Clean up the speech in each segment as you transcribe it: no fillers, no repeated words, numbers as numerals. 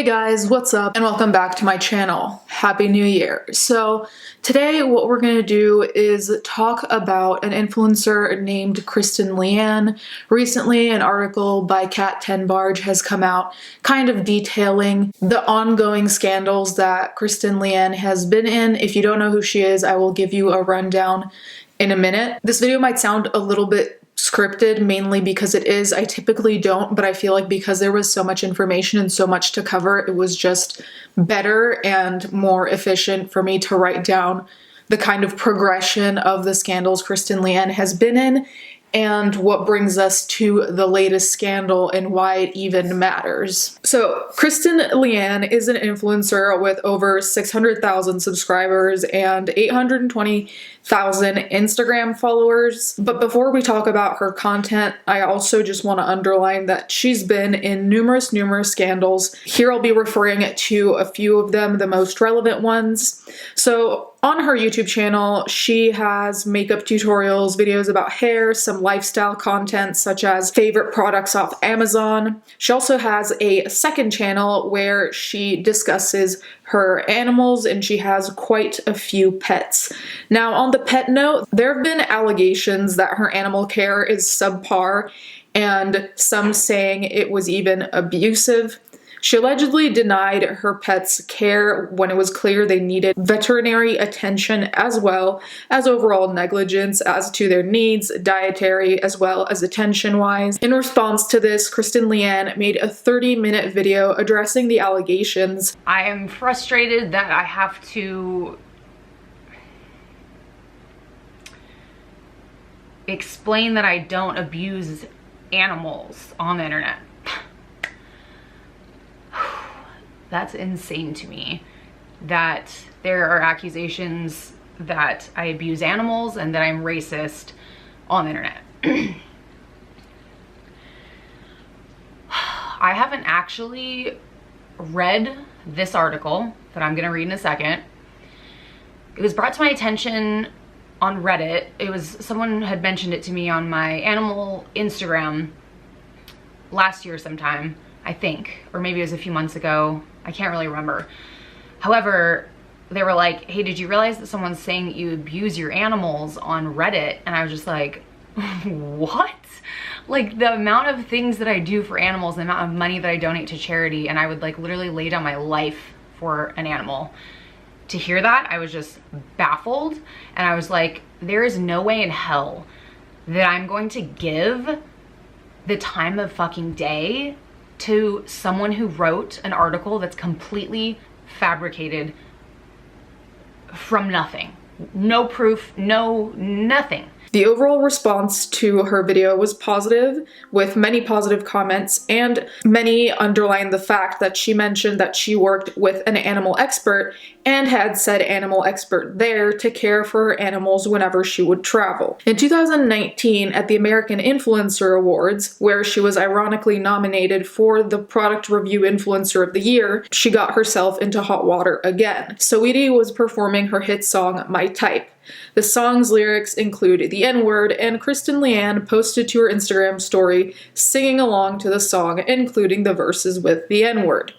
Hey guys, what's up? And welcome back to my channel. Happy New Year. So today what we're going to do is talk about an influencer named Kristen Leanne. Recently an article by Cat 10 Barge has come out kind of detailing the ongoing scandals that Kristen Leanne has been in. If you don't know who she is, I will give you a rundown in a minute. This video might sound a little bit scripted, mainly because it is. I typically don't, but I feel like because there was so much information and so much to cover, it was just better and more efficient for me to write down the kind of progression of the scandals Kristen Leanne has been in and what brings us to the latest scandal and why it even matters. So Kristen Leanne is an influencer with over 600,000 subscribers and 820,000 Instagram followers. But before we talk about her content, I also just want to underline that she's been in numerous scandals. Here I'll be referring to a few of them, the most relevant ones. So on her YouTube channel, she has makeup tutorials, videos about hair, some lifestyle content such as favorite products off Amazon. She also has a second channel where she discusses her animals, and she has quite a few pets. Now, on the pet note, there have been allegations that her animal care is subpar, and some saying it was even abusive. She allegedly denied her pets care when it was clear they needed veterinary attention, as well as overall negligence as to their needs, dietary as well as attention-wise. In response to this, Kristen Leanne made a 30-minute video addressing the allegations. I am frustrated that I have to explain that I don't abuse animals on the internet. That's insane to me, that there are accusations that I abuse animals and that I'm racist on the internet. I haven't actually read this article that I'm gonna read in a second. It was brought to my attention on Reddit. Someone had mentioned it to me on my animal Instagram last year sometime, I think, or maybe it was a few months ago. I can't really remember. However, they were like, hey, did you realize that someone's saying that you abuse your animals on Reddit? And I was just like, what? Like, the amount of things that I do for animals, the amount of money that I donate to charity, and I would like literally lay down my life for an animal. To hear that, I was just baffled. And I was like, there is no way in hell that I'm going to give the time of fucking day to someone who wrote an article that's completely fabricated from nothing. No proof, nothing. The overall response to her video was positive, with many positive comments, and many underlined the fact that she mentioned that she worked with an animal expert and had said animal expert there to care for her animals whenever she would travel. In 2019, at the American Influencer Awards, where she was ironically nominated for the Product Review Influencer of the Year, she got herself into hot water again. Saweetie was performing her hit song, My Type. The song's lyrics include the N-word, and Kristen Leanne posted to her Instagram story singing along to the song, including the verses with the N-word.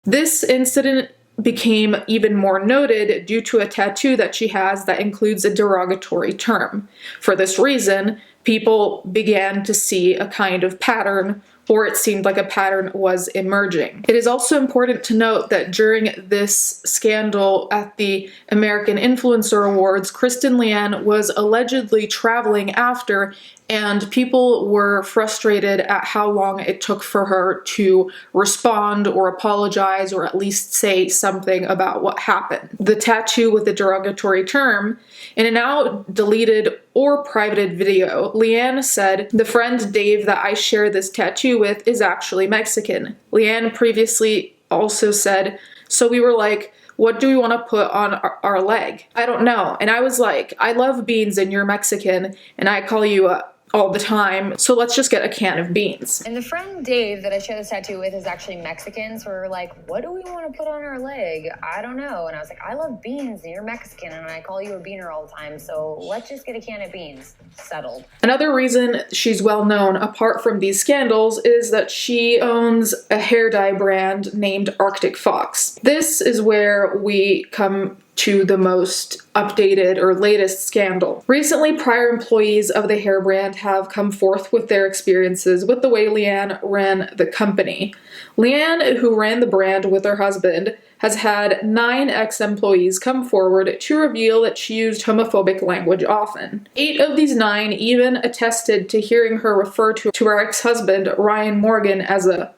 This incident became even more noted due to a tattoo that she has that includes a derogatory term. For this reason, people began to see a kind of pattern, or it seemed like a pattern was emerging. It is also important to note that during this scandal at the American Influencer Awards, Kristen Leanne was allegedly traveling after, and people were frustrated at how long it took for her to respond or apologize or at least say something about what happened. The tattoo with the derogatory term, in a now deleted or privated video, Leanne said, "The friend Dave that I share this tattoo with is actually Mexican." Leanne previously also said, "So we were like, what do we want to put on our leg? I don't know." And I was like, "I love beans and you're Mexican and I call you all the time, so let's just get a can of beans. And the friend Dave that I share this tattoo with is actually Mexican, so we were like, what do we want to put on our leg? I don't know. And I was like, I love beans, and you're Mexican, and I call you a beaner all the time, so let's just get a can of beans. Settled. Another reason she's well known, apart from these scandals, is that she owns a hair dye brand named Arctic Fox. This is where we come to the most updated or latest scandal. Recently, prior employees of the hair brand have come forth with their experiences with the way Leanne ran the company. Leanne, who ran the brand with her husband, has had 9 ex-employees come forward to reveal that she used homophobic language often. 8 of these 9 even attested to hearing her refer to her ex-husband, Ryan Morgan, as a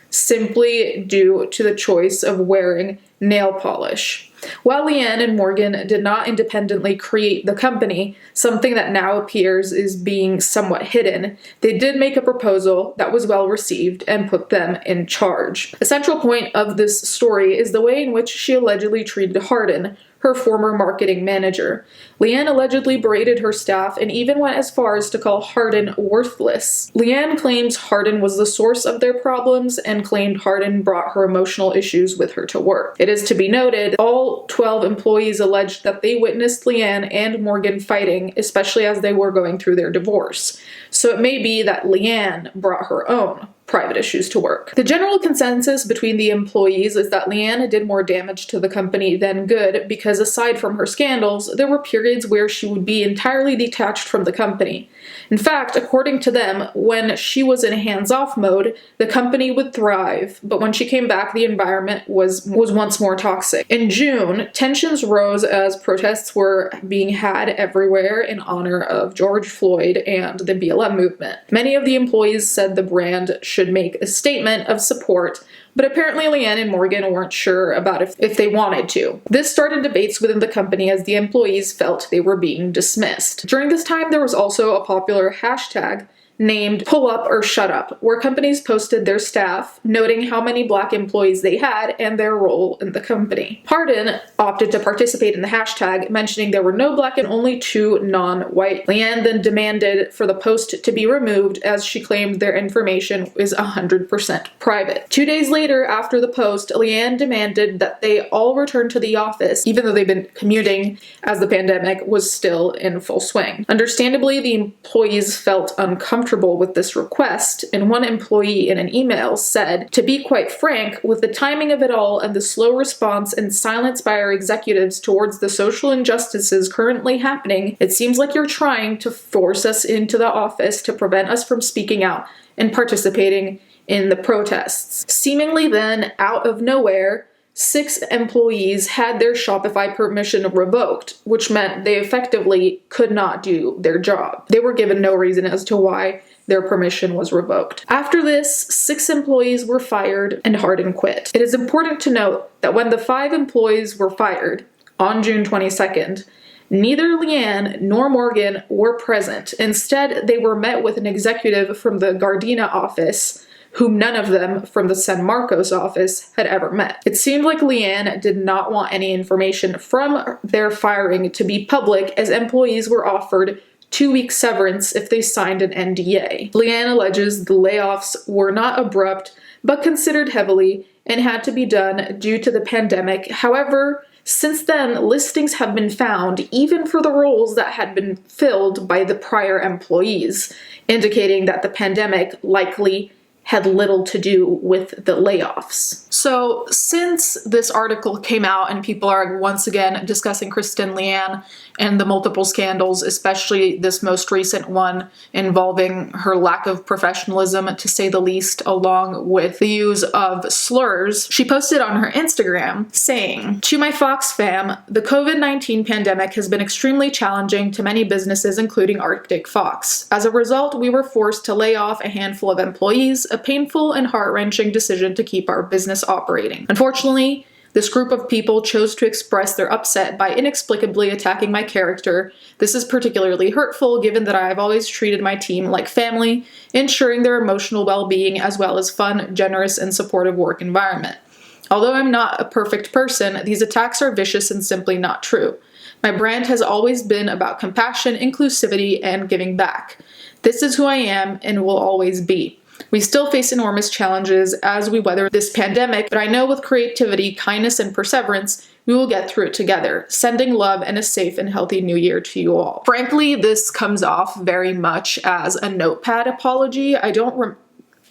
simply due to the choice of wearing nail polish. While Leanne and Morgan did not independently create the company, something that now appears is being somewhat hidden, they did make a proposal that was well received and put them in charge. A central point of this story is the way in which she allegedly treated Hardin, her former marketing manager. Leanne allegedly berated her staff and even went as far as to call Hardin worthless. Leanne claims Hardin was the source of their problems and claimed Hardin brought her emotional issues with her to work. It is to be noted, all 12 employees alleged that they witnessed Leanne and Morgan fighting, especially as they were going through their divorce. So it may be that Leanne brought her own private issues to work. The general consensus between the employees is that Leanne did more damage to the company than good because aside from her scandals, there were periods where she would be entirely detached from the company. In fact, according to them, when she was in hands-off mode, the company would thrive, but when she came back, the environment was once more toxic. In June, tensions rose as protests were being had everywhere in honor of George Floyd and the BLM movement. Many of the employees said the brand should make a statement of support, but apparently Leanne and Morgan weren't sure about if they wanted to. This started debates within the company as the employees felt they were being dismissed. During this time, there was also a popular hashtag named Pull Up or Shut Up, where companies posted their staff, noting how many Black employees they had and their role in the company. Hardin opted to participate in the hashtag, mentioning there were no Black and only 2 non-white. Leanne then demanded for the post to be removed as she claimed their information is 100% private. 2 days later, after the post, Leanne demanded that they all return to the office, even though they've been commuting as the pandemic was still in full swing. Understandably, the employees felt uncomfortable with this request, and one employee in an email said, "To be quite frank, with the timing of it all and the slow response and silence by our executives towards the social injustices currently happening, it seems like you're trying to force us into the office to prevent us from speaking out and participating in the protests." Seemingly then, out of nowhere, 6 employees had their Shopify permission revoked, which meant they effectively could not do their job. They were given no reason as to why their permission was revoked. After this, 6 employees were fired and Hardin quit. It is important to note that when the 5 employees were fired on June 22nd, neither Leanne nor Morgan were present. Instead, they were met with an executive from the Gardena office, whom none of them from the San Marcos office had ever met. It seemed like Leanne did not want any information from their firing to be public, as employees were offered 2-week severance if they signed an NDA. Leanne alleges the layoffs were not abrupt, but considered heavily and had to be done due to the pandemic. However, since then, listings have been found even for the roles that had been filled by the prior employees, indicating that the pandemic likely had little to do with the layoffs. So since this article came out and people are once again discussing Kristen Leanne and the multiple scandals, especially this most recent one involving her lack of professionalism, to say the least, along with the use of slurs, she posted on her Instagram saying, "To my Fox fam, the COVID-19 pandemic has been extremely challenging to many businesses, including Arctic Fox. As a result, we were forced to lay off a handful of employees, a painful and heart-wrenching decision to keep our business operating. Unfortunately, this group of people chose to express their upset by inexplicably attacking my character. This is particularly hurtful given that I have always treated my team like family, ensuring their emotional well-being as well as fun, generous, and supportive work environment. Although I'm not a perfect person, these attacks are vicious and simply not true. My brand has always been about compassion, inclusivity, and giving back. This is who I am and will always be. We still face enormous challenges as we weather this pandemic, but I know with creativity, kindness, and perseverance, we will get through it together. Sending love and a safe and healthy new year to you all. Frankly, this comes off very much as a notepad apology. I don't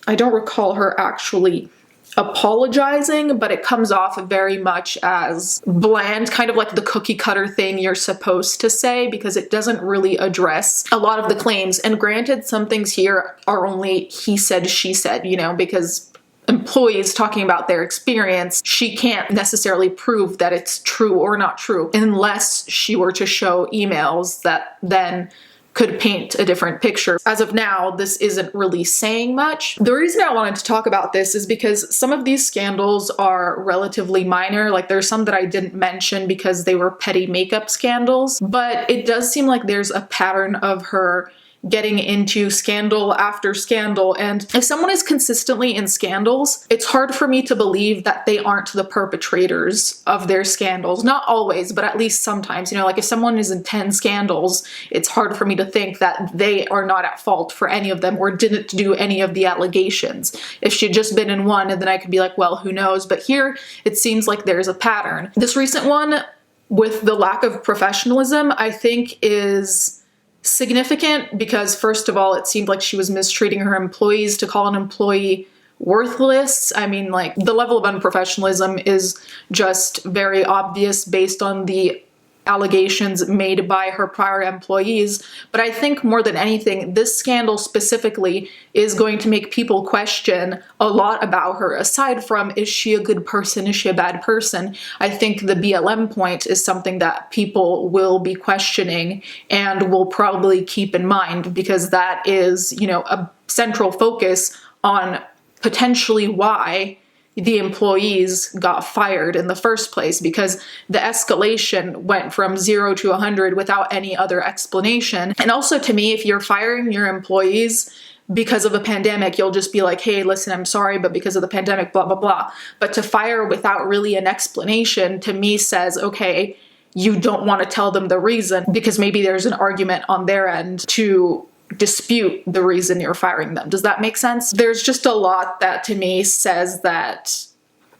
recall her actually apologizing, but it comes off very much as bland, kind of like the cookie cutter thing you're supposed to say, because it doesn't really address a lot of the claims. And granted, some things here are only he said, she said, you know, because employees talking about their experience, she can't necessarily prove that it's true or not true unless she were to show emails that then could paint a different picture. As of now, this isn't really saying much. The reason I wanted to talk about this is because some of these scandals are relatively minor. Like there's some that I didn't mention because they were petty makeup scandals, but it does seem like there's a pattern of her getting into scandal after scandal. And if someone is consistently in scandals, it's hard for me to believe that they aren't the perpetrators of their scandals. Not always, but at least sometimes. You know, like if someone is in 10 scandals, it's hard for me to think that they are not at fault for any of them or didn't do any of the allegations. If she'd just been in one, and then I could be like, well, who knows? But here, it seems like there's a pattern. This recent one, with the lack of professionalism, I think is significant because, first of all, it seemed like she was mistreating her employees. To call an employee worthless, I mean, like, the level of unprofessionalism is just very obvious based on the allegations made by her prior employees. But I think more than anything, this scandal specifically is going to make people question a lot about her. Aside from, is she a good person? Is she a bad person? I think the BLM point is something that people will be questioning and will probably keep in mind, because that is, you know, a central focus on potentially why the employees got fired in the first place, because the escalation went from 0 to 100 without any other explanation. And also, to me, if you're firing your employees because of a pandemic, you'll just be like, hey, listen, I'm sorry, but because of the pandemic, blah, blah, blah. But to fire without really an explanation, to me, says, okay, you don't want to tell them the reason, because maybe there's an argument on their end to dispute the reason you're firing them. Does that make sense? There's just a lot that to me says that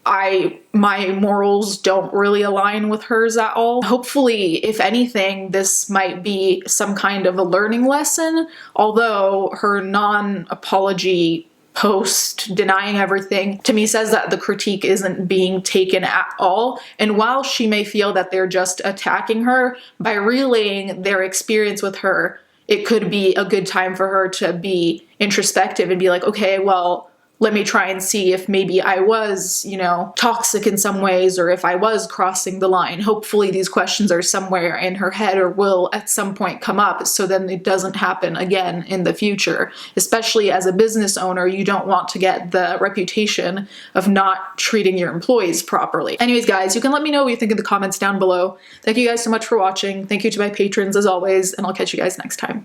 my morals don't really align with hers at all. Hopefully, if anything, this might be some kind of a learning lesson, although her non-apology post denying everything to me says that the critique isn't being taken at all. And while she may feel that they're just attacking her, by relaying their experience with her, it could be a good time for her to be introspective and be like, okay, well, let me try and see if maybe I was, you know, toxic in some ways, or if I was crossing the line. Hopefully these questions are somewhere in her head or will at some point come up, so then it doesn't happen again in the future. Especially as a business owner, you don't want to get the reputation of not treating your employees properly. Anyways, guys, you can let me know what you think in the comments down below. Thank you guys so much for watching. Thank you to my patrons as always, and I'll catch you guys next time.